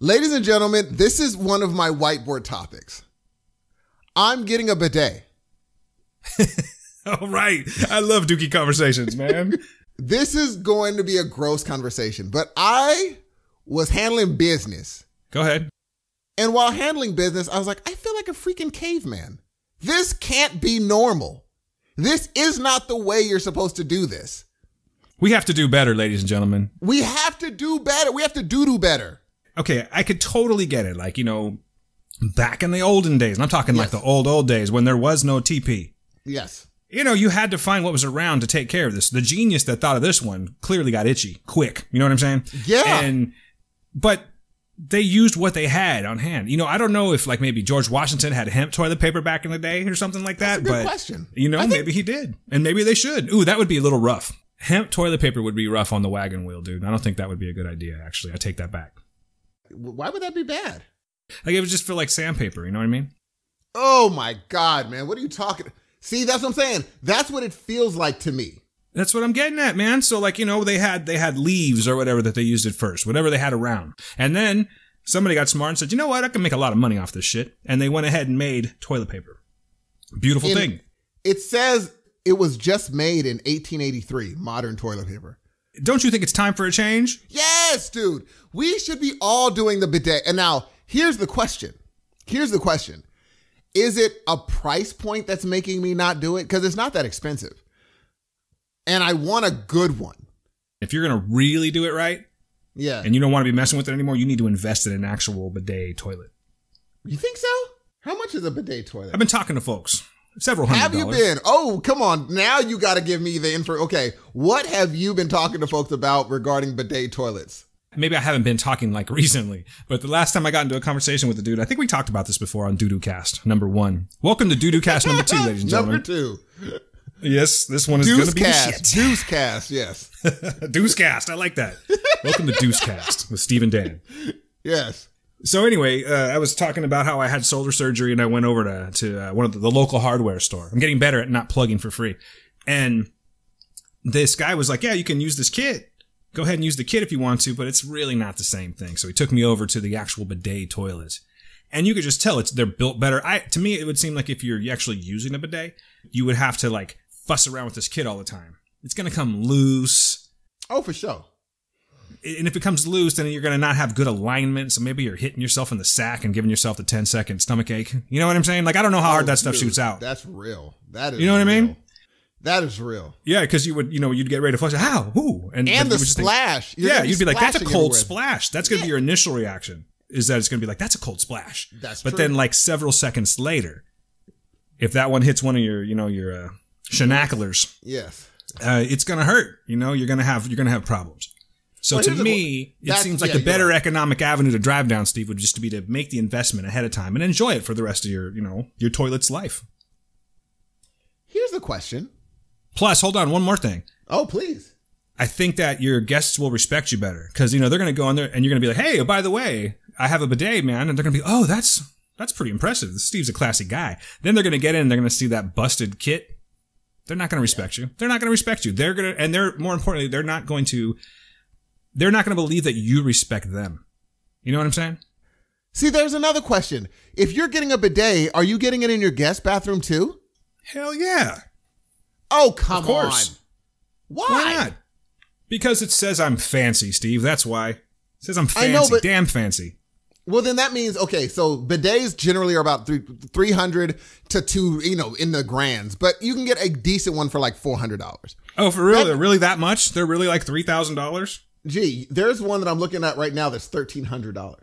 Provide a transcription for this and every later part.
Ladies and gentlemen, this is one of my whiteboard topics. I'm getting a bidet. All right. I love dookie conversations, man. This is going to be a gross conversation, but I was handling business. Go ahead. And while handling business, I was like, I feel like a freaking caveman. This can't be normal. This is not the way you're supposed to do this. We have to do better, ladies and gentlemen. We have to do better. We have to do better. Okay, I could totally get it. Like, back in the olden days, and I'm talking like the old days when there was no TP. Yes. You had to find what was around to take care of this. The genius that thought of this one clearly got itchy quick. You know what I'm saying? Yeah. But they used what they had on hand. I don't know if like maybe George Washington had hemp toilet paper back in the day or something like that. That's a good question. Maybe he did. And maybe they should. Ooh, that would be a little rough. Hemp toilet paper would be rough on the wagon wheel, dude. I don't think that would be a good idea, actually. I take that back. Why would that be bad? Like, it would just feel like sandpaper, you know what I mean? Oh my God, man. What are you talking? See, that's what I'm saying. That's what it feels like to me. That's what I'm getting at, man. So like, they had leaves or whatever that they used at first, whatever they had around. And then somebody got smart and said, you know what? I can make a lot of money off this shit. And they went ahead and made toilet paper. Beautiful thing. It says it was just made in 1883, modern toilet paper. Don't you think it's time for a change? Yes, dude. We should be all doing the bidet. And now, here's the question. Is it a price point that's making me not do it? Because it's not that expensive. And I want a good one. If you're going to really do it right, and you don't want to be messing with it anymore, you need to invest in an actual bidet toilet. You think so? How much is a bidet toilet? I've been talking to folks. Several $100. Have you been? Oh, come on. Now you got to give me the info. Okay. What have you been talking to folks about regarding bidet toilets? Maybe I haven't been talking like recently, but the last time I got into a conversation with a dude, I think we talked about this before on Doo-Doo Cast number 1. Welcome to Doo-Doo Cast number 2, ladies and gentlemen. Number 2. Yes, this one is going to be shit. Deuce Cast, yes. Deuce Cast, I like that. Welcome to Deuce Cast with Steve and Dan. Yes. So anyway, I was talking about how I had shoulder surgery and I went over to one of the local hardware store. I'm getting better at not plugging for free. And this guy was like, yeah, you can use this kit. Go ahead and use the kit if you want to, but it's really not the same thing. So he took me over to the actual bidet toilet. And you could just tell they're built better. To me, it would seem like if you're actually using a bidet, you would have to like fuss around with this kit all the time. It's going to come loose. Oh, for sure. And if it comes loose, then you're going to not have good alignment. So maybe you're hitting yourself in the sack and giving yourself the 10-second stomach ache. You know what I'm saying? Like, I don't know how hard that stuff shoots out. That's real. That is You know what I mean? That is real. Yeah, because you would, you'd get ready to flush. How? Ooh. And the splash. You'd be like, that's a cold splash. That's going to be your initial reaction. Is that it's going to be like, that's a cold splash. That's But true. then like several seconds later, if that one hits one of your, your shinaculars, yes, it's going to hurt. You're going to have problems. So to me, it seems like the better economic avenue to drive down, Steve, would just be to make the investment ahead of time and enjoy it for the rest of your toilet's life. Here's the question. Plus, hold on, one more thing. Oh, please. I think that your guests will respect you better because, they're going to go in there and you're going to be like, hey, by the way, I have a bidet, man. And they're going to be, oh, that's pretty impressive. Steve's a classy guy. Then they're going to get in and they're going to see that busted kit. They're not going to respect you. They're not going to respect you. More importantly, they're not going to believe that you respect them. You know what I'm saying? See, there's another question. If you're getting a bidet, are you getting it in your guest bathroom too? Hell yeah. Oh, come of course. on. Why? Why not? Because it says I'm fancy, Steve. That's why. It says I'm fancy. I know, but damn fancy. Well, then that means, okay, so bidets generally are about 300 to in the grands, but you can get a decent one for like $400. Oh, for real? They're really that much? They're really like $3,000? Gee, there's one that I'm looking at right now that's $1,300.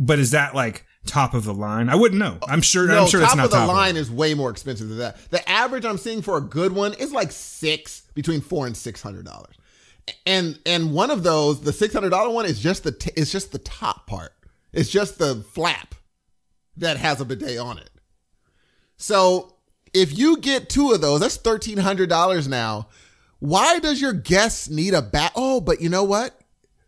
But is that like top of the line? I wouldn't know. I'm sure it's not top of the line is way more expensive than that. The average I'm seeing for a good one is like between $400 and $600. And one of those, the $600 one is just the top part. It's just the flap that has a bidet on it. So if you get 2 of those, that's $1,300 now. Why does your guest need a bath? Oh, but you know what?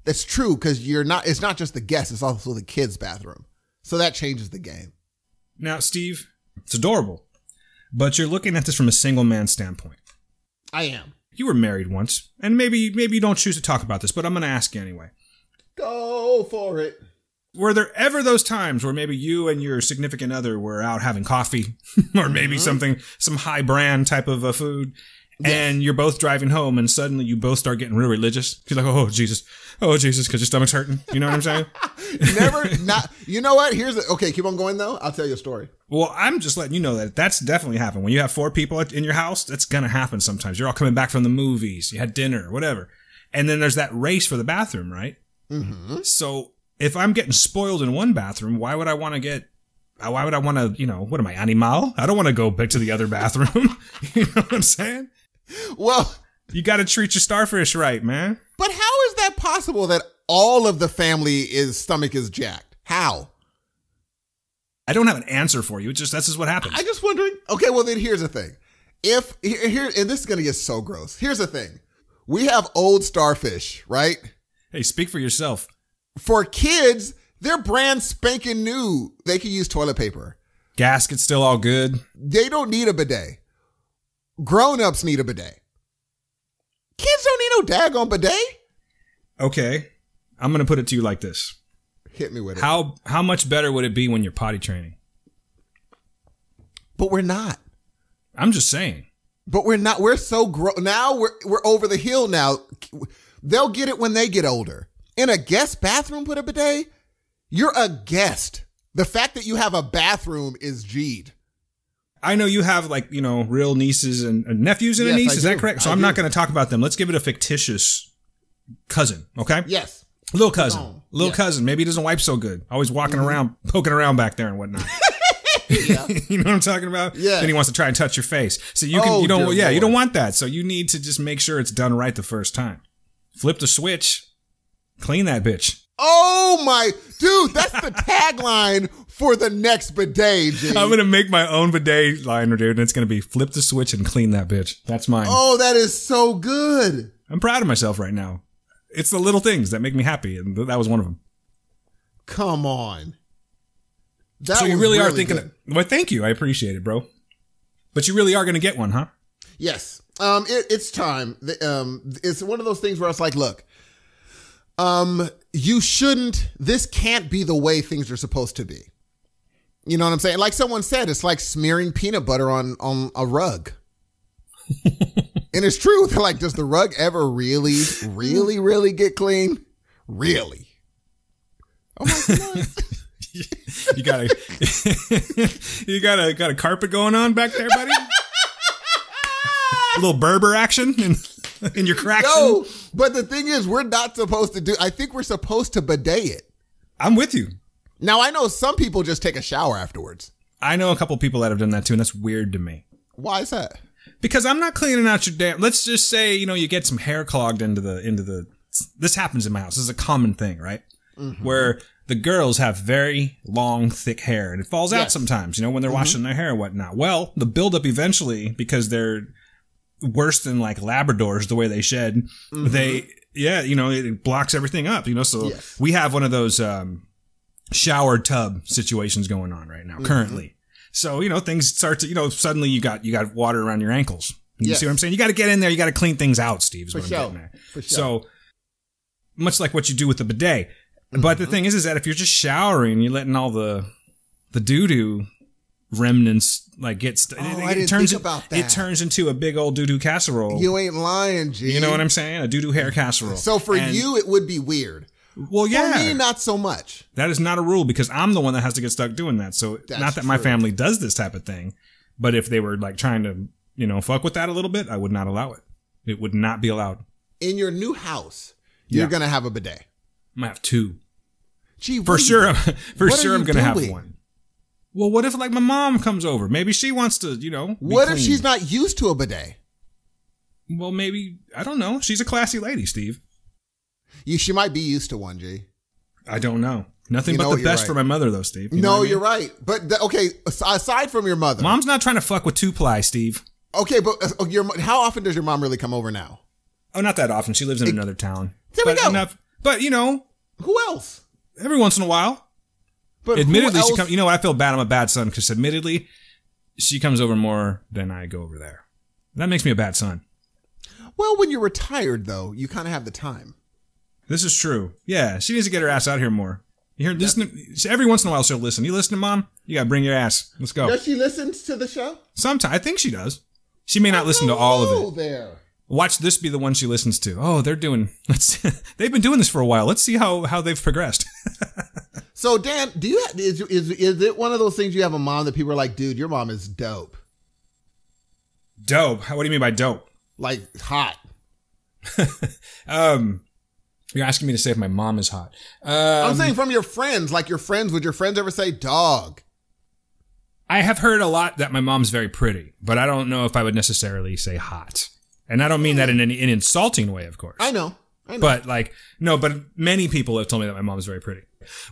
That's true because it's not just the guest, it's also the kids' bathroom. So that changes the game. Now, Steve, it's adorable, but you're looking at this from a single man standpoint. I am. You were married once, and maybe you don't choose to talk about this, but I'm going to ask you anyway. Go for it. Were there ever those times where maybe you and your significant other were out having coffee or maybe some high brand type of food, and you're both driving home and suddenly you both start getting real religious? You're like, oh, Jesus, because your stomach's hurting. You know what I'm saying? You know what? Okay, keep on going though. I'll tell you a story. Well, I'm just letting you know that that's definitely happened. When you have 4 people in your house, that's going to happen sometimes. You're all coming back from the movies, you had dinner, whatever. And then there's that race for the bathroom, right? Mm-hmm. So if I'm getting spoiled in one bathroom, why would I want to, what am I, animal? I don't want to go back to the other bathroom. You know what I'm saying? Well, you got to treat your starfish right, man. But how is that possible that all of the family's stomach is jacked? How? I don't have an answer for you. It's just, that's just what happens. I'm just wondering. Okay, well then here's the thing. And this is going to get so gross. Here's the thing. We have old starfish, right? Hey, speak for yourself. For kids, they're brand spanking new. They can use toilet paper. Gasket's still all good. They don't need a bidet. Grown-ups need a bidet. Kids don't need no daggone bidet. Okay. I'm going to put it to you like this. Hit me with it. How much better would it be when you're potty training? But we're not. I'm just saying. But we're not. We're so now we're over the hill now. They'll get it when they get older. In a guest bathroom with a bidet, you're a guest. The fact that you have a bathroom is G'd. I know you have real nieces and nephews and a niece. Is that correct? So I'm not going to talk about them. Let's give it a fictitious cousin. Okay. Yes. Little cousin. Cousin. Maybe he doesn't wipe so good. Always walking around, poking around back there and whatnot. Yeah. You know what I'm talking about? Yeah. Then he wants to try and touch your face. So you don't want that. So you need to just make sure it's done right the first time. Flip the switch. Clean that bitch. Oh my, dude, that's the tagline for the next bidet, G. I'm going to make my own bidet liner, dude, and it's going to be flip the switch and clean that bitch. That's mine. Oh, that is so good. I'm proud of myself right now. It's the little things that make me happy, and that was one of them. Come on. So you really are thinking, well, thank you. I appreciate it, bro. But you really are going to get one, huh? Yes. It's time. It's one of those things where it's like, look, this can't be the way things are supposed to be. You know what I'm saying? Like someone said, it's like smearing peanut butter on a rug. And it's true. They're like, does the rug ever really, really, really get clean? Really? Oh my God. You got a carpet going on back there, buddy? A little Berber action in your crack. No, but the thing is, we're not supposed to I think we're supposed to bidet it. I'm with you. Now, I know some people just take a shower afterwards. I know a couple people that have done that too, and that's weird to me. Why is that? Because I'm not cleaning out your damn. Let's just say, you get some hair clogged into the. This happens in my house. This is a common thing, right? Mm-hmm. Where the girls have very long, thick hair, and it falls out sometimes, when they're washing their hair and whatnot. Well, the buildup eventually, because they're worse than like Labradors, the way they shed, it blocks everything up, so we have one of those, shower tub situations going on right now, currently. So, things start to, suddenly you got water around your ankles. You see what I'm saying? You got to get in there. You got to clean things out, Steve, is what I'm getting at. For sure. So much like what you do with the bidet. But the thing is that if you're just showering, you're letting all the doo-doo remnants it turns into a big old doo-doo casserole. You ain't lying, G. You know what I'm saying? A doo-doo hair casserole. So for you, it would be weird. Well, yeah. For me, not so much. That is not a rule because I'm the one that has to get stuck doing that. So not that my family does this type of thing, but if they were like trying to, fuck with that a little bit, I would not allow it. It would not be allowed. In your new house, you're going to have a bidet. I'm going to have 2. Gee, for sure, I'm going to have one. Well, what if like my mom comes over? Maybe she wants to, what if she's not used to a bidet? Well, maybe, I don't know. She's a classy lady, Steve. She might be used to one, G. I don't know. Nothing but the best for my mother, though, Steve. You're right. But, aside from your mother. Mom's not trying to fuck with 2-ply, Steve. Okay, but how often does your mom really come over now? Oh, not that often. She lives in another town. There we go. Enough, but, who else? Every once in a while. But admittedly, she comes. I feel bad. I'm a bad son because admittedly, she comes over more than I go over there. That makes me a bad son. Well, when you're retired, though, you kind of have the time. This is true. Yeah, she needs to get her ass out here more. You hear every once in a while she'll listen. You listen to Mom? You gotta bring your ass. Let's go. Does she listen to the show? Sometimes I think she does. She may not listen to all of it. There. Watch this be the one she listens to. Oh, they've been doing this for a while. Let's see how they've progressed. So Dan, is it one of those things you have a mom that people are like, dude, your mom is dope? Dope? What do you mean by dope? Like hot. You're asking me to say if my mom is hot. I'm saying from your friends, like would your friends ever say dog? I have heard a lot that my mom's very pretty, but I don't know if I would necessarily say hot. And I don't mean that in an insulting way, of course. I know. But but many people have told me that my mom is very pretty.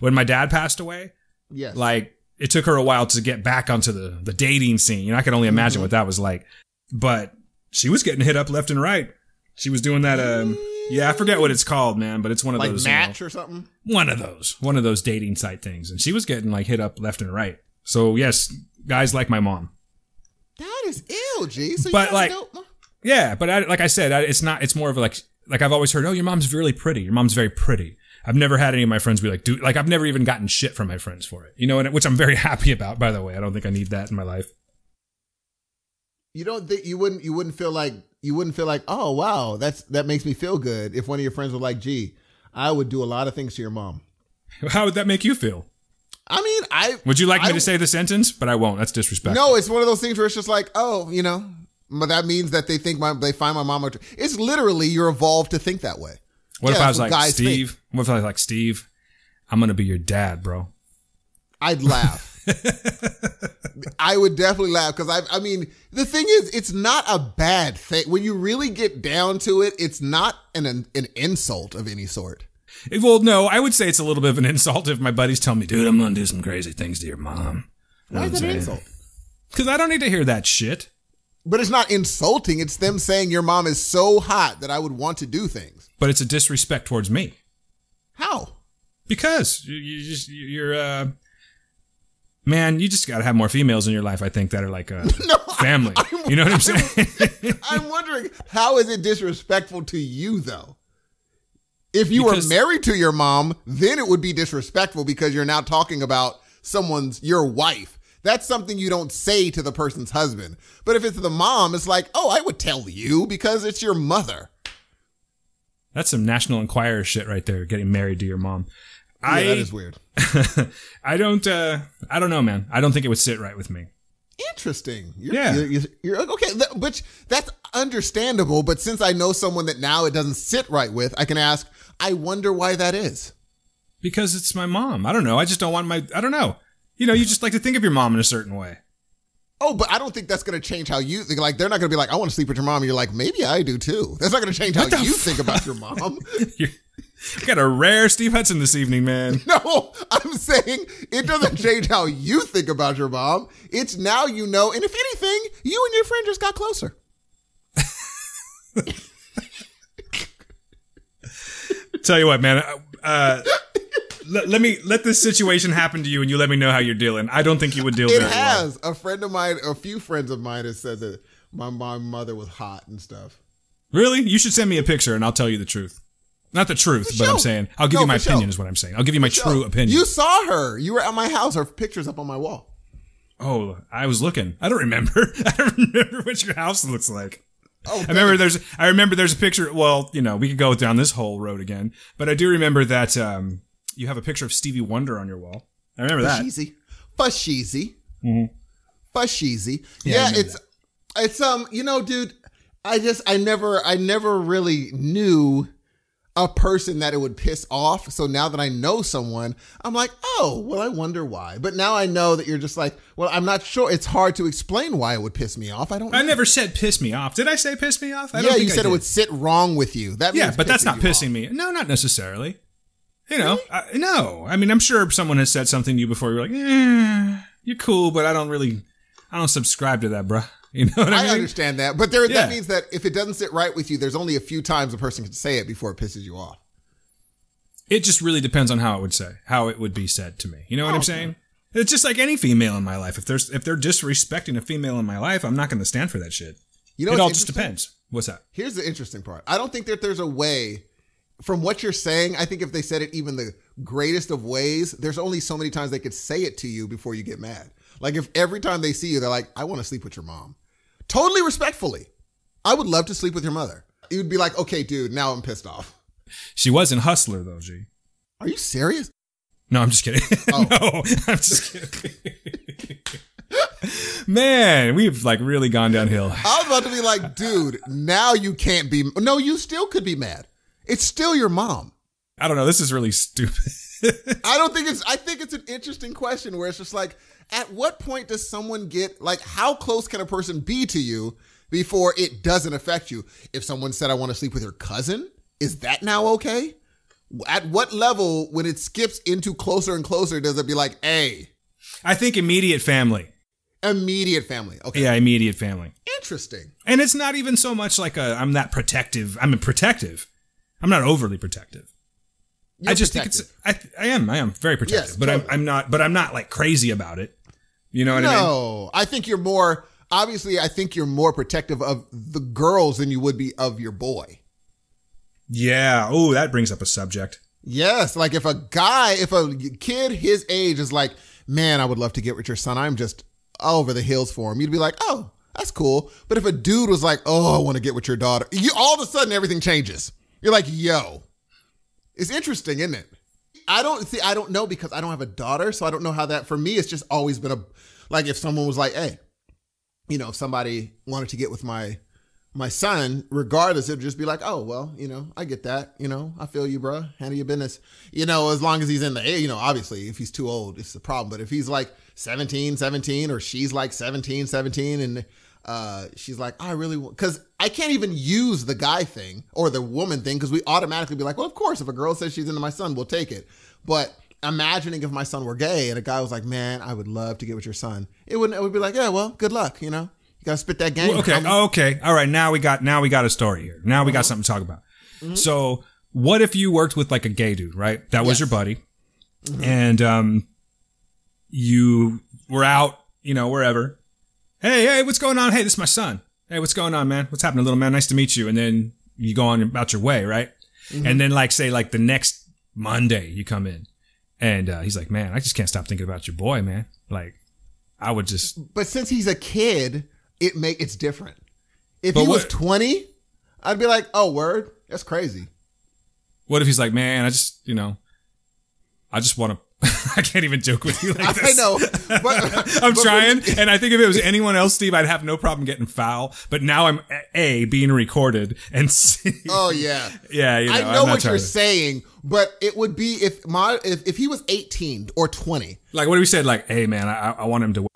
When my dad passed away, yes, like it took her a while to get back onto the dating scene. You know, I can only imagine what that was like. But she was getting hit up left and right. She was doing that. I forget what it's called, man, but it's one of like those Match or something. One of those dating site things, and she was getting like hit up left and right. So yes, guys like my mom. That is ill, G. So but like, yeah, but like I said, it's not. It's more of like I've always heard, oh, your mom's really pretty. Your mom's very pretty. I've never had any of my friends be like, dude, like I've never even gotten shit from my friends for it. You know, which I'm very happy about, by the way. I don't think I need that in my life. You don't think you wouldn't feel like, oh wow, that makes me feel good if one of your friends were like, gee, I would do a lot of things to your mom. How would that make you feel? I mean, would you like me to say the sentence? But I won't. That's disrespectful. No, it's one of those things where it's just like, oh, you know, but that means that they find my mom. It's literally you're evolved to think that way. What if I was like, Steve? Think. What if I was like, Steve, I'm going to be your dad, bro? I'd laugh. I would definitely laugh because I mean, the thing is, it's not a bad thing. When you really get down to it, it's not an insult of any sort. Well, no, I would say it's a little bit of an insult if my buddies tell me, dude, I'm going to do some crazy things to your mom. Why is that an insult? Because I don't need to hear that shit. But it's not insulting. It's them saying your mom is so hot that I would want to do things. But it's a disrespect towards me. How? Because man, you just got to have more females in your life, I think, that are like family. You know what I'm saying? I'm wondering, how is it disrespectful to you, though? If you were married to your mom, then it would be disrespectful because you're now talking about your wife. That's something you don't say to the person's husband. But if it's the mom, it's like, oh, I would tell you because it's your mother. That's some National Enquirer shit right there, getting married to your mom. Yeah, that is weird. I don't know, man. I don't think it would sit right with me. Interesting. You're okay, but that's understandable. But since I know someone that now it doesn't sit right with, I can ask, I wonder why that is. Because it's my mom. I don't know. I just don't want I don't know. You know, you just like to think of your mom in a certain way. Oh, but I don't think that's going to change how you think. Like, they're not going to be like, I want to sleep with your mom. And you're like, maybe I do too. That's not going to change how you think about your mom. You got a rare Steve Hudson this evening, man. No, I'm saying it doesn't change how you think about your mom. It's now you know. And if anything, you and your friend just got closer. Tell you what, man. Let this situation happen to you, and you let me know how you're dealing. I don't think you would deal very well. It has. A few friends of mine have said that my mother was hot and stuff. Really? You should send me a picture, and I'll tell you the truth. Not the truth, but I'm saying I'll give you my opinion. Is what I'm saying. I'll give you my true opinion. You saw her. You were at my house. Her picture's up on my wall. Oh, I was looking. I don't remember. I don't remember what your house looks like. Oh, I remember there's a picture. Well, you know, we could go down this whole road again, but I do remember that. You have a picture of Stevie Wonder on your wall. I remember that. Fasheezy. Mm-hmm. Fasheezy. Yeah, it's you know, dude, I never really knew a person that it would piss off. So now that I know someone, I'm like, oh, well, I wonder why. But now I know that you're just like, well, I'm not sure. It's hard to explain why it would piss me off. I never said piss me off. Did I say piss me off? You said it would sit wrong with you. That means but that's not pissing me. No, not necessarily. You know, really? No. I mean, I'm sure someone has said something to you before. You're like, you're cool, but I don't subscribe to that, bruh. You know what I mean? I understand that. But that means that if it doesn't sit right with you, there's only a few times a person can say it before it pisses you off. It just really depends on how it would be said to me. You know what I'm saying? It's just like any female in my life. If they're disrespecting a female in my life, I'm not going to stand for that shit. You know, it all just depends. What's that? Here's the interesting part. I don't think that there's a way. From what you're saying, I think if they said it even the greatest of ways, there's only so many times they could say it to you before you get mad. Like if every time they see you, they're like, I want to sleep with your mom. Totally respectfully. I would love to sleep with your mother. You'd be like, okay, dude, now I'm pissed off. She was in Hustler though, G. Are you serious? No, I'm just kidding. Oh. No, I'm just kidding. Man, we've like really gone downhill. I was about to be like, dude, now you can't be. No, you still could be mad. It's still your mom. I don't know. This is really stupid. I think it's an interesting question where it's just like, at what point does someone get, like, how close can a person be to you before it doesn't affect you? If someone said, I want to sleep with your cousin, is that now okay? At what level, when it skips into closer and closer, does it be like, hey? I think immediate family. Immediate family. Okay. Yeah, immediate family. Interesting. And it's not even so much like I'm that protective. I'm protective. I'm not overly protective. You're I just protective. think I am very protective, Yes, but totally. I'm not like crazy about it. You know what I mean? No, I think you're more, obviously, I think you're more protective of the girls than you would be of your boy. Yeah. Oh, that brings up a subject. Yes. Like if a kid his age is like, man, I would love to get with your son, I'm just over the hills for him. You'd be like, oh, that's cool. But if a dude was like, oh, I want to get with your daughter, all of a sudden everything changes. You're like, yo, it's interesting, isn't it? I don't know because I don't have a daughter. So I don't know how that, for me, it's just always been like if someone was like, hey, if somebody wanted to get with my son, regardless, it'd just be like, oh, well, I get that. I feel you, bro. Handle your business. As long as he's in the age, obviously, if he's too old, it's a problem. But if he's like 17, or she's like 17, and she's like, I really want, because I can't even use the guy thing or the woman thing because we automatically be like, well, of course, if a girl says she's into my son, we'll take it. But imagining if my son were gay and a guy was like, man, I would love to get with your son, it would be like, yeah, well, good luck, You gotta spit that game. Okay. Okay. All right. Now we got a story here. Now we got something to talk about. Mm-hmm. So what if you worked with like a gay dude, right? That was your buddy. Mm-hmm. And, you were out, wherever. Hey, what's going on? Hey, this is my son. Hey, what's going on, man? What's happening, little man? Nice to meet you. And then you go on about your way, right? Mm-hmm. And then say the next Monday you come in and, he's like, man, I just can't stop thinking about your boy, man. Like I would just. But since he's a kid, it's different. If he was 20, I'd be like, oh, word? That's crazy. What if he's like, man, I just want to, I can't even joke with you like this. I know. But, I'm trying. And I think if it was anyone else, Steve, I'd have no problem getting foul. But now I'm A, being recorded, and C. Oh, yeah. Yeah, I know what you're saying, but it would be if he was 18 or 20. Like, what if we said, like, hey, man, I want him to.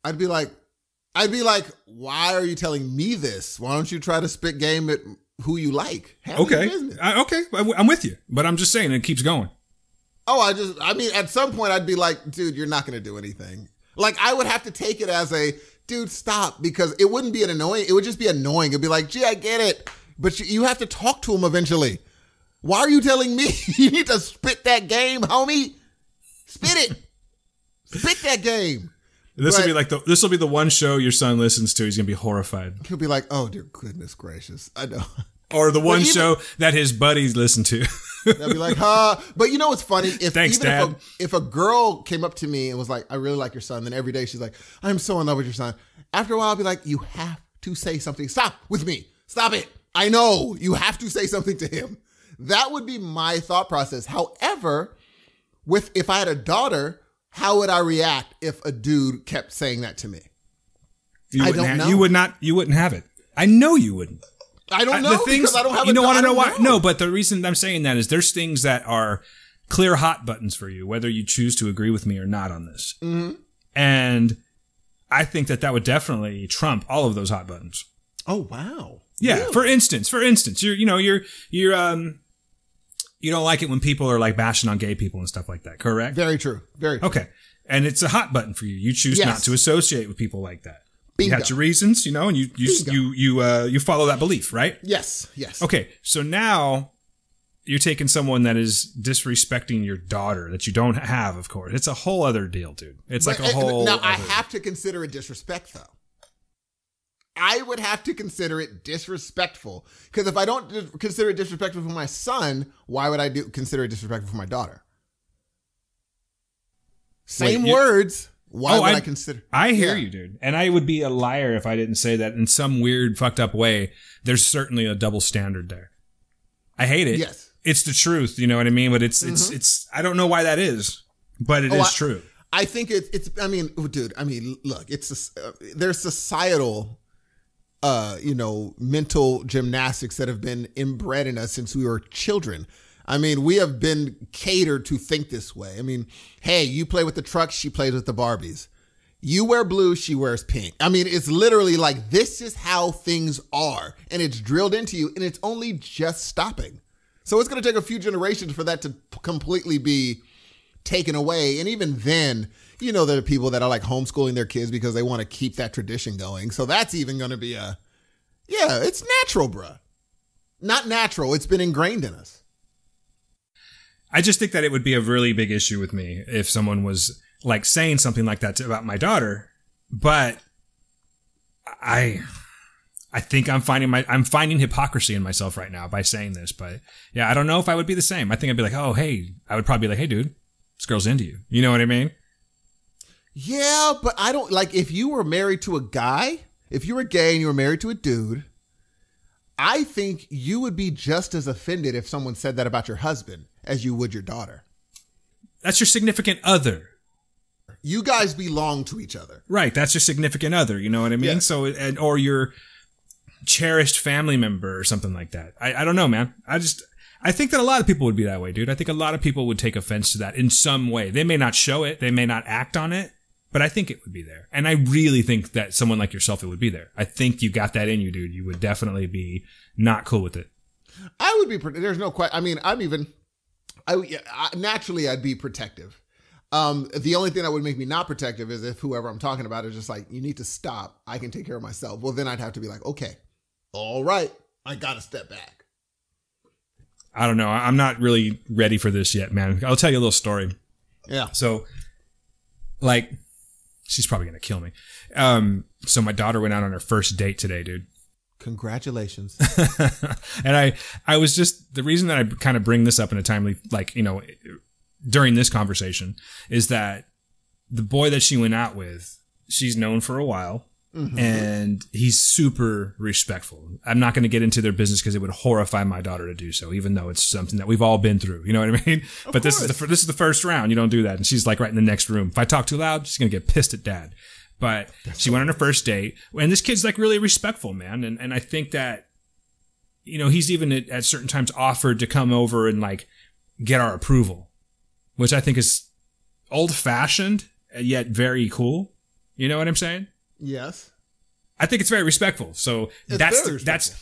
I'd be like, why are you telling me this? Why don't you try to spit game at who you like? Okay. Okay. I'm with you, but I'm just saying it keeps going. Oh, at some point I'd be like, dude, you're not going to do anything. Like I would have to take it as a, dude, stop, because it wouldn't be it would just be annoying. It'd be like, gee, I get it. But you have to talk to him eventually. Why are you telling me? You need to spit that game, homie. Spit it. Spit that game. This will be the one show your son listens to. He's gonna be horrified. He'll be like, "Oh dear goodness gracious!" I know. Or the one show that his buddies listen to. They'll be like, "Huh?" But you know what's funny? Thanks, Dad. If a girl came up to me and was like, "I really like your son," then every day she's like, "I'm so in love with your son." After a while, I'll be like, "You have to say something. Stop with me. Stop it. I know you have to say something to him." That would be my thought process. However, if I had a daughter, how would I react if a dude kept saying that to me? I don't know. You wouldn't have it. I know you wouldn't. I don't know because I don't have a daughter. You don't want to know why? No, but the reason I'm saying that is there's things that are clear hot buttons for you, whether you choose to agree with me or not on this. Mm-hmm. And I think that would definitely trump all of those hot buttons. Oh, wow. Yeah. Really? For instance, you don't like it when people are like bashing on gay people and stuff like that, correct? Very true. Very true. Okay. And it's a hot button for you. You choose not to associate with people like that. Bingo. You got your reasons, and you follow that belief, right? Yes. Yes. Okay. So now you're taking someone that is disrespecting your daughter that you don't have, of course. It's a whole other deal, dude. It's like a whole. Now I have to consider it disrespect, though. I would have to consider it disrespectful. Because if I don't consider it disrespectful for my son, why would I consider it disrespectful for my daughter? Same words. Why would I consider? I hear you, dude. And I would be a liar if I didn't say that in some weird, fucked up way. There's certainly a double standard there. I hate it. Yes. It's the truth. You know what I mean? But it's, I don't know why that is, but it is true. I think it's, I mean, dude, look, there's societal, mental gymnastics that have been inbred in us since we were children. I mean, we have been catered to think this way. I mean, hey, you play with the trucks, she plays with the Barbies. You wear blue, she wears pink. I mean, it's literally like, this is how things are. And it's drilled into you, and it's only just stopping. So it's going to take a few generations for that to completely be taken away. And even then, there are people that are like homeschooling their kids because they want to keep that tradition going. So that's even going to be it's natural, bruh. Not natural. It's been ingrained in us. I just think that it would be a really big issue with me if someone was like saying something like that about my daughter, but I think I'm finding hypocrisy in myself right now by saying this, but yeah, I don't know if I would be the same. I think I'd be like, oh, hey, I would probably be like, hey, dude, this girl's into you. You know what I mean? Yeah, but I don't like if you were married to a guy, if you were gay and you were married to a dude, I think you would be just as offended if someone said that about your husband as you would your daughter. That's your significant other. You guys belong to each other. Right. That's your significant other. You know what I mean? Yeah. So, or your cherished family member or something like that. I don't know, man. I think that a lot of people would be that way, dude. I think a lot of people would take offense to that in some way. They may not show it. They may not act on it, but I think it would be there. And I really think that someone like yourself, it would be there. I think you got that in you, dude. You would definitely be not cool with it. I would be, there's no question. I mean, naturally I'd be protective. The only thing that would make me not protective is if whoever I'm talking about is just like, you need to stop. I can take care of myself. Well, then I'd have to be like, okay, all right, I got to step back. I don't know. I'm not really ready for this yet, man. I'll tell you a little story. Yeah. So, she's probably going to kill me. So my daughter went out on her first date today, dude. Congratulations. And I was just, the reason that I kind of bring this up in a timely, during this conversation is that the boy that she went out with, she's known for a while. Mm-hmm. And he's super respectful. I'm not going to get into their business because it would horrify my daughter to do so, even though it's something that we've all been through. You know what I mean? But this is the first round. You don't do that. And she's like right in the next room. If I talk too loud, she's going to get pissed at dad. But she went on her first date, and this kid's like really respectful, man. And I think that, he's even at certain times offered to come over and like get our approval, which I think is old fashioned yet very cool. You know what I'm saying? Yes. I think it's very respectful. So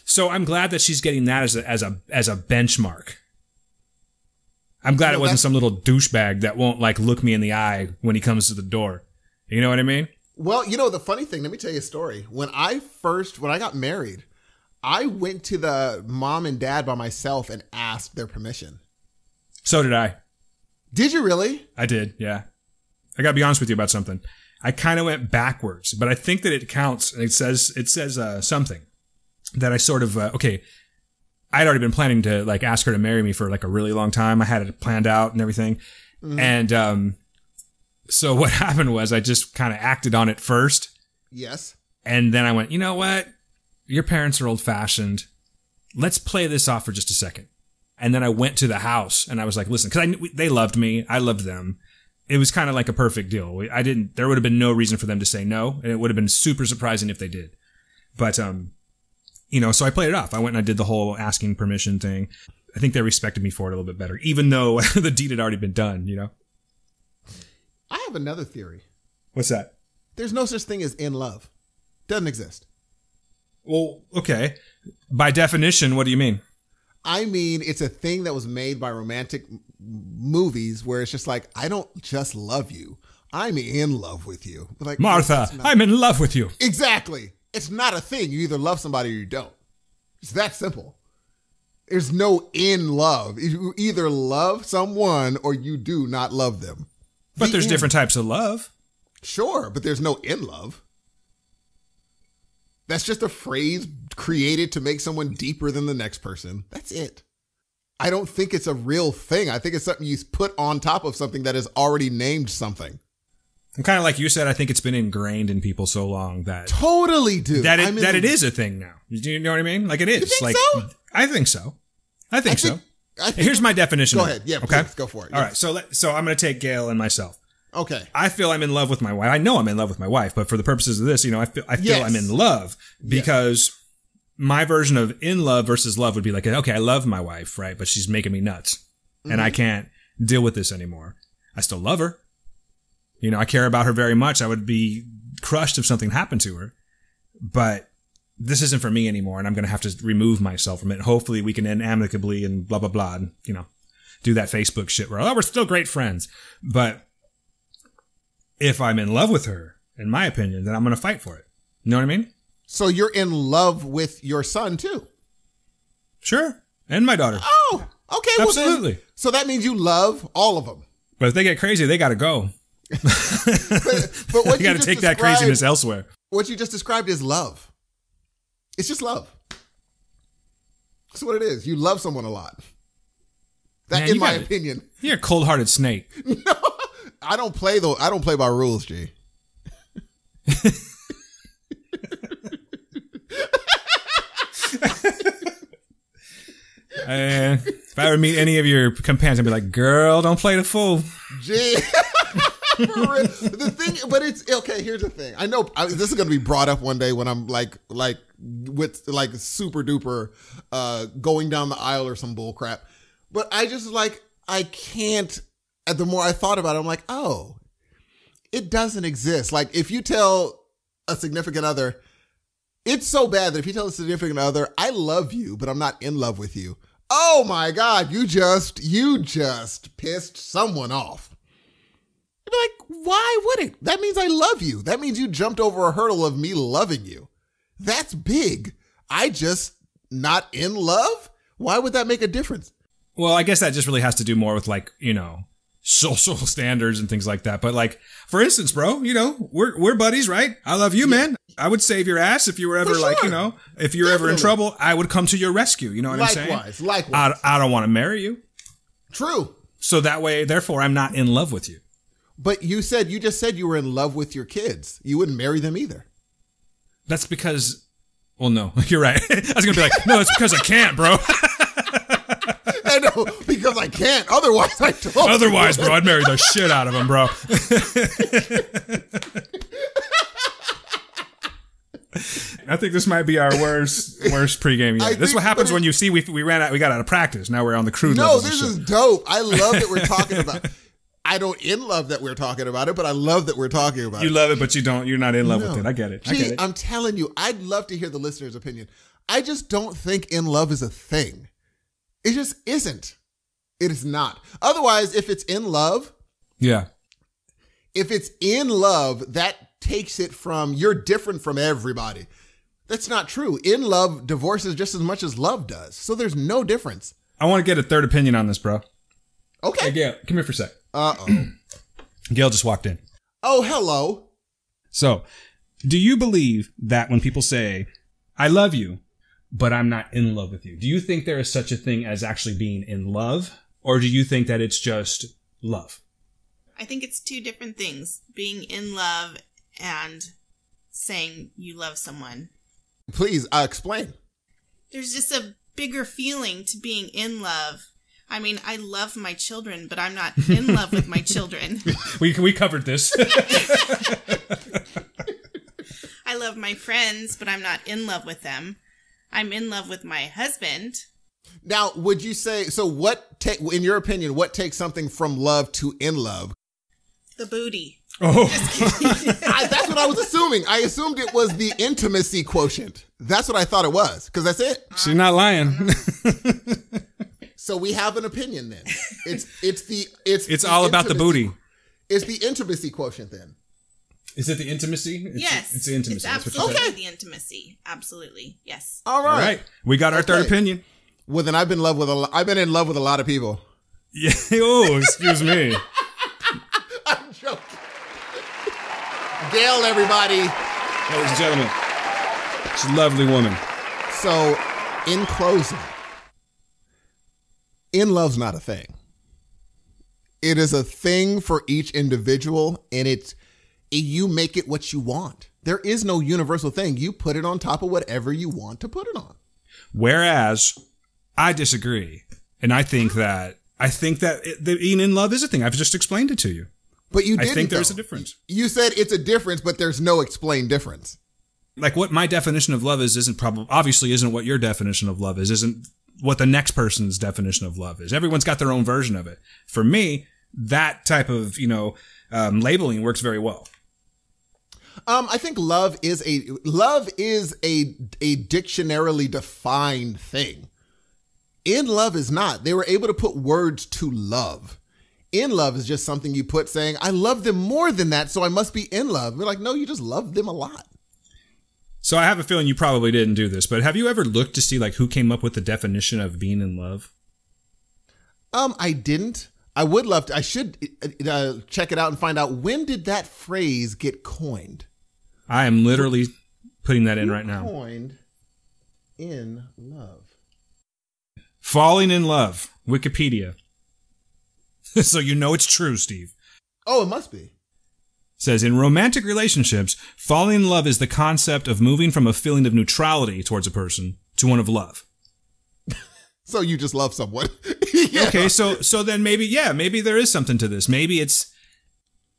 so I'm glad that she's getting that as a benchmark. I'm glad it wasn't some little douchebag that won't like look me in the eye when he comes to the door. You know what I mean? Well, the funny thing, let me tell you a story. When I got married, I went to the mom and dad by myself and asked their permission. So did I. Did you really? I did. Yeah. I got to be honest with you about something. I kind of went backwards, but I think that it counts. It says something that I sort of, I'd already been planning to like ask her to marry me for like a really long time. I had it planned out and everything. Mm-hmm. And, so what happened was I just kind of acted on it first. Yes. And then I went, you know what? Your parents are old fashioned. Let's play this off for just a second. And then I went to the house and I was like, listen, cause they loved me. I loved them. It was kind of like a perfect deal. There would have been no reason for them to say no. And it would have been super surprising if they did. But, so I played it off. I went and I did the whole asking permission thing. I think they respected me for it a little bit better, even though the deed had already been done, I have another theory. What's that? There's no such thing as in love. Doesn't exist. Well, okay. By definition, what do you mean? I mean, it's a thing that was made by romantic movies where it's just like, I don't just love you. I'm in love with you. Like, Martha, I'm in love with you. Exactly. It's not a thing. You either love somebody or you don't. It's that simple. There's no in love. You either love someone or you do not love them. But there's different types of love. Sure, but there's no in love. That's just a phrase created to make someone deeper than the next person. That's it. I don't think it's a real thing. I think it's something you put on top of something that is already named something. And kind of like you said, I think it's been ingrained in people so long that totally, dude. That it is a thing now. Do you know what I mean? Like it is. You think like so? I think so. I think so. Here's my definition. Go ahead. Yeah, okay. Please, go for it. All right. So I'm going to take Gail and myself. Okay. I feel I'm in love with my wife. I know I'm in love with my wife, but for the purposes of this, I feel Yes. I'm in love because my version of in love versus love would be like, okay, I love my wife, right? But she's making me nuts and I can't deal with this anymore. I still love her. I care about her very much. I would be crushed if something happened to her, but this isn't for me anymore. And I'm going to have to remove myself from it. Hopefully we can end amicably and blah, blah, blah. And, do that Facebook shit where, we're still great friends. But if I'm in love with her, in my opinion, then I'm going to fight for it. You know what I mean? So you're in love with your son too? Sure. And my daughter. Oh, okay. Absolutely. Well then, so that means you love all of them. But if they get crazy, they got to go. but what you got to take that craziness elsewhere. What you just described is love. It's just love. That's what it is. You love someone a lot. That, in my opinion. You're a cold-hearted snake. No, I don't play by rules, G. If I ever meet any of your companions, I'd be like, girl, don't play the fool. G. The thing, but it's okay. Here's the thing. I know this is going to be brought up one day when I'm like with like super duper going down the aisle or some bull crap. But I just I can't. The more I thought about it, I'm like, oh, it doesn't exist. Like if you tell a significant other, it's so bad that if you tell a significant other, I love you, but I'm not in love with you. Oh my God, you just pissed someone off. You'd be like, why would it? That means I love you. That means you jumped over a hurdle of me loving you. That's big. I just not in love? Why would that make a difference? Well, I guess that just really has to do more with social standards and things like that. But like, for instance, bro, we're buddies, right? I love you, man. I would save your ass if you were ever if you're ever in trouble, I would come to your rescue. You know what I'm saying? Likewise. I don't want to marry you. True. So that way, therefore, I'm not in love with you. But you just said you were in love with your kids. You wouldn't marry them either. That's because, well, no, you're right. I was going to be like, no, it's because I can't, bro. I know, because I can't. Otherwise, Otherwise, bro, I'd marry the shit out of him, bro. I think this might be our worst pregame yet. This is what happens when you see we ran out. We got out of practice. Now we're on the crude. No, this is dope. I love that we're talking about. I don't in love that we're talking about it, but I love that we're talking about it. You love it, but you don't. You're not in love with it. I get it. Gee, I'm telling you, I'd love to hear the listener's opinion. I just don't think in love is a thing. It just isn't. It is not. Otherwise, if it's in love, if it's in love, that takes it from you're different from everybody. That's not true. In love divorces just as much as love does. So there's no difference. I want to get a third opinion on this, bro. Okay. Hey, Gail, come here for a sec. Uh-oh. Gail just walked in. Oh, hello. So, do you believe that when people say, I love you, but I'm not in love with you, do you think there is such a thing as actually being in love? Or do you think that it's just love? I think it's two different things. Being in love and saying you love someone. Please, explain. There's just a bigger feeling to being in love. I mean, I love my children, but I'm not in love with my children. We covered this. I love my friends, but I'm not in love with them. I'm in love with my husband. Now, would you say, so in your opinion, what takes something from love to in love? The booty. Oh, that's what I was assuming. I assumed it was the intimacy quotient. That's what I thought it was, because that's it. She's not lying. So we have an opinion then. It's all about the booty. It's the intimacy quotient then. Is it the intimacy? Yes. It's the intimacy. It's absolutely the intimacy. Absolutely. Yes. All right. We got our third opinion. Well, then I've been in love with a lot of people. Yeah. Oh, excuse me. I'm joking. Gail, everybody. Ladies and gentlemen. She's a lovely woman. So, in closing, in love's not a thing. It is a thing for each individual, and you make it what you want. There is no universal thing. You put it on top of whatever you want to put it on. Whereas I disagree, and I think that being in love is a thing. I've just explained it to you. But you didn't. I think there's a difference. You said it's a difference, but there's no explained difference. Like what my definition of love is obviously isn't what your definition of love is, isn't what the next person's definition of love is. Everyone's got their own version of it. For me, that type of, labeling works very well. I think love is a dictionarily defined thing. In love is not. They were able to put words to love. In love is just something you put saying, I love them more than that, so I must be in love. We're like, no, you just love them a lot. So I have a feeling you probably didn't do this, but have you ever looked to see like who came up with the definition of being in love? I didn't. I would love to. I should check it out and find out, when did that phrase get coined? I am literally putting that in right now. Coined in love. Falling in love. Wikipedia. So you know it's true, Steve. Oh, it must be. Says, in romantic relationships, falling in love is the concept of moving from a feeling of neutrality towards a person to one of love. So you just love someone. Yeah. Okay, so then maybe there is something to this. Maybe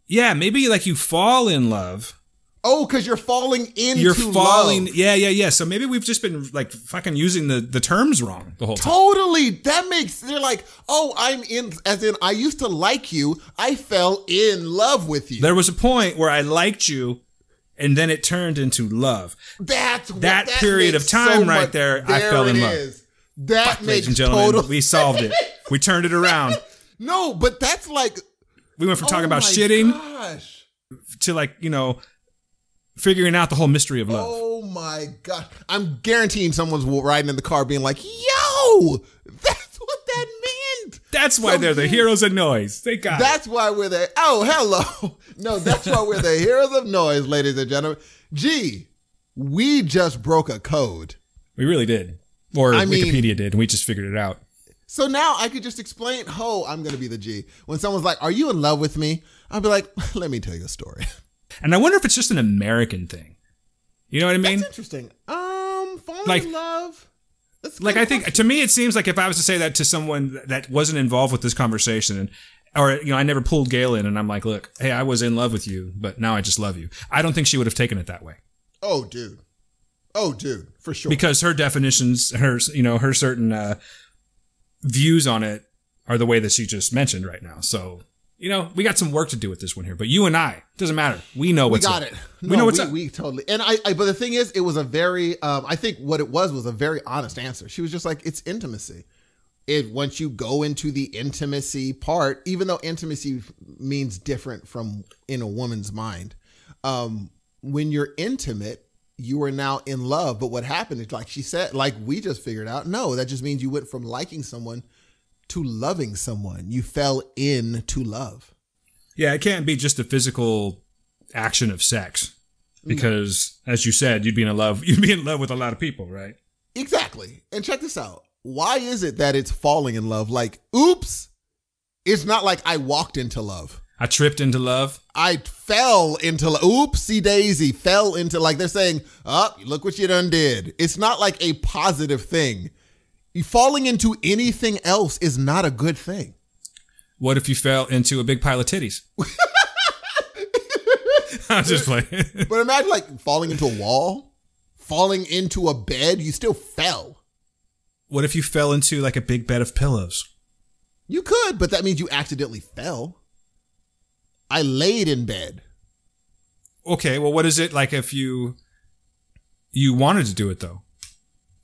maybe like you fall in love. Oh, because you're falling into love. Yeah. So maybe we've just been like fucking using the terms wrong the whole time. Totally. They're like, oh, I'm in, as in I used to like you. I fell in love with you. There was a point where I liked you and then it turned into love. That period of time right there, I fell in love. That makes total. We solved it. We turned it around. No, but that's like, we went from talking about shitting to like, figuring out the whole mystery of love. Oh my God. I'm guaranteeing someone's riding in the car being like, yo, that's what that meant. That's why they're the heroes of noise. They got That's why we're the, hello. No, that's why we're the heroes of noise, ladies and gentlemen. Gee, we just broke a code. We really did. Or Wikipedia did, and we just figured it out. So now I could just explain, I'm going to be the G. When someone's like, are you in love with me? I'll be like, let me tell you a story. And I wonder if it's just an American thing. You know what I mean? That's interesting. Falling in love. I think, to me, it seems like if I was to say that to someone that wasn't involved with this conversation, or I never pulled Gail in and I'm like, look, hey, I was in love with you, but now I just love you. I don't think she would have taken it that way. Oh, dude, for sure. Because her definitions, her certain views on it are the way that she just mentioned right now. So, we got some work to do with this one here. But you and I, doesn't matter. We know what's up. We got it. We know what's up. We totally. And but the thing is, it was a very, I think what it was a very honest answer. She was just like, it's intimacy. Once you go into the intimacy part, even though intimacy means different from in a woman's mind, when you're intimate, you are now in love. But what happened is, like she said, like we just figured out, no, that just means you went from liking someone to loving someone. You fell into love. Yeah, it can't be just a physical action of sex. Because, as you said, you'd be in love with a lot of people, right? Exactly. And check this out. Why is it that it's falling in love? Like, oops. It's not like I walked into love. I tripped into love. I fell into love. Oopsie daisy. Fell into, like they're saying, look what you done did. It's not like a positive thing. Falling into anything else is not a good thing. What if you fell into a big pile of titties? I'm just playing. But imagine like falling into a wall, falling into a bed, you still fell. What if you fell into like a big bed of pillows? You could, but that means you accidentally fell. I laid in bed. Okay, well, what is it like if you wanted to do it though?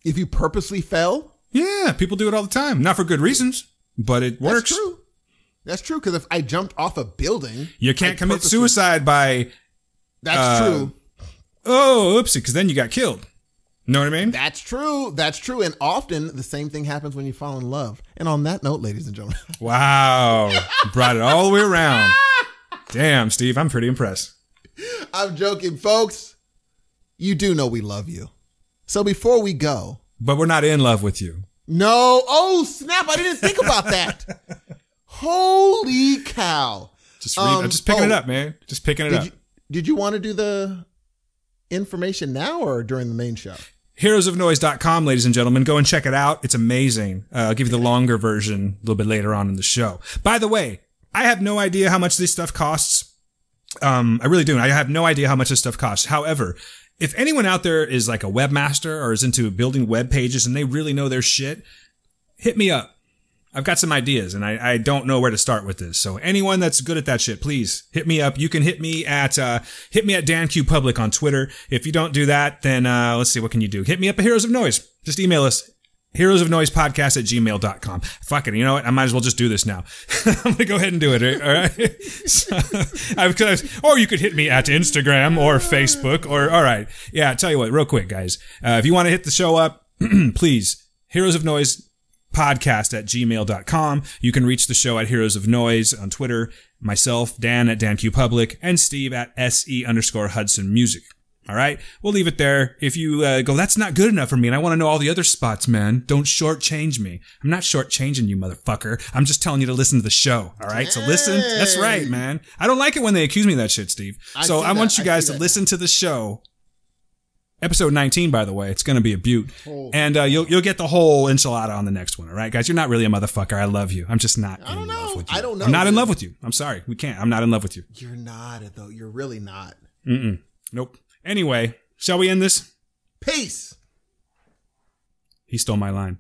If you purposely fell? Yeah, people do it all the time. Not for good reasons, but it works. That's true, because if I jumped off a building... You can't commit suicide by... That's true. Oh, oopsie, because then you got killed. Know what I mean? That's true. And often the same thing happens when you fall in love. And on that note, ladies and gentlemen... Wow. Brought it all the way around. Damn, Steve, I'm pretty impressed. I'm joking, folks. You do know we love you. So before we go. But we're not in love with you. No. Oh, snap. I didn't think about that. Holy cow. I'm just picking it up, man. Just picking it up. Did you want to do the information now or during the main show? Heroesofnoise.com, ladies and gentlemen. Go and check it out. It's amazing. I'll give you the longer version a little bit later on in the show. By the way, I have no idea how much this stuff costs. I really do. I have no idea how much this stuff costs. However, if anyone out there is like a webmaster or is into building web pages and they really know their shit, hit me up. I've got some ideas and I don't know where to start with this. So anyone that's good at that shit, please hit me up. You can hit me at Dan Q Public on Twitter. If you don't do that, then, let's see, what can you do? Hit me up at Heroes of Noise. Just email us. heroesofnoisepodcast@gmail.com. Fuck it. You know what? I might as well just do this now. I'm going to go ahead and do it. All right. So, or you could hit me at Instagram or Facebook or, all right. Yeah. Tell you what, real quick, guys. If you want to hit the show up, please, Heroes of Noise podcast@gmail.com. You can reach the show at Heroes of Noise on Twitter, myself, Dan at Dan Q Public, and Steve at SE_Hudson Music. All right. We'll leave it there. If you go, that's not good enough for me and I want to know all the other spots, man, don't shortchange me. I'm not shortchanging you, motherfucker. I'm just telling you to listen to the show. All right. So listen. That's right, man. I don't like it when they accuse me of that shit, Steve. So I want you guys to listen to the show. Episode 19, by the way, it's going to be a beaut. And you'll get the whole enchilada on the next one, all right, guys? You're not really a motherfucker. I love you. I'm just not in love with you. I don't know. I'm not in love with you. I'm sorry. We can't. I'm not in love with you. You're not, though. You're really not. Nope. Anyway, shall we end this? Peace. He stole my line.